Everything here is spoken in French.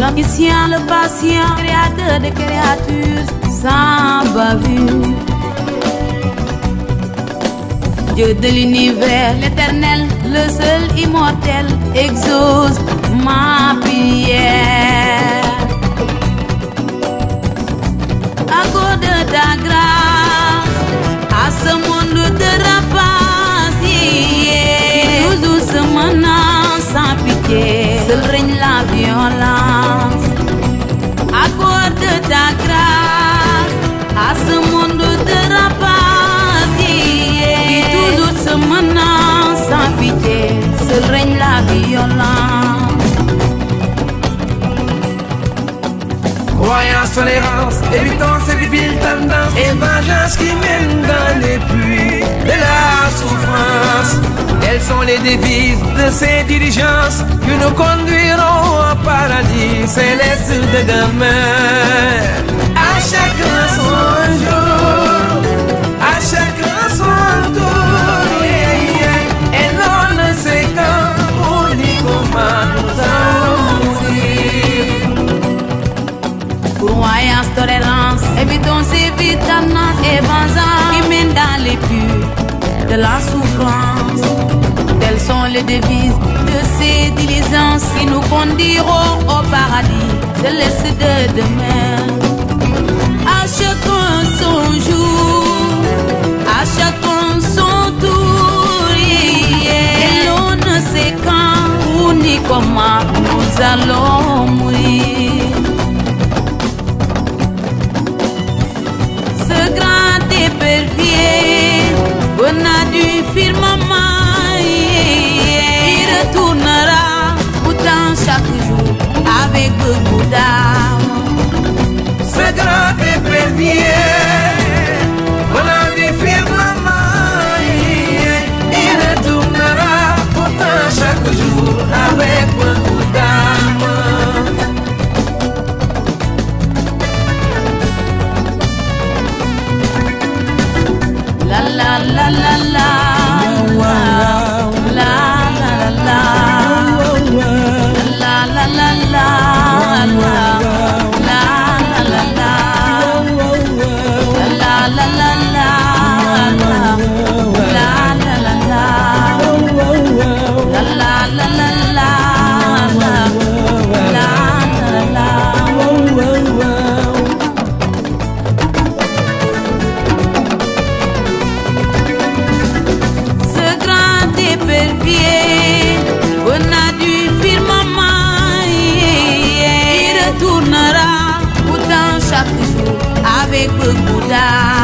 l'omniscient, le patient, créateur des créatures sans bavure. Dieu de l'univers, l'éternel, le seul immortel, exauce ma prière. Accorde ta grâce à ce monde de rapaces qui nous se menace sans pitié. Seul règne la violence. Accorde ta grâce à ce monde de rapaces qui toujours se menace sans pitié. Seul règne la violence. Croyance, tolérance, évitons ces viles tendances et vengeance qui mènent dans les puits de la souffrance. Quelles sont les devises de ces diligences qui nous conduiront au paradis céleste de demain? À chacun son jour, à chacun son tour, et l'on ne sait quand ni comment nous allons mourir. Croyance, tolérance, évitons ces vies damnantes et vengeances qui mènent dans les puits de la souffrance. Telles sont les devises de ces diligences qui nous conduiront au paradis céleste de demain. À chacun son jour, à chacun son tour, et l'on ne sait quand ou ni comment nous allons mourir. Ce grand épervier, venant du firmament, il retournera pourtant chaque jour avec beaucoup d'âme. Ce grand épervier, venant du firmament, il retournera pourtant chaque jour avec beaucoup d'âme. La la la la la la la la la la la la avec beaucoup d'âme.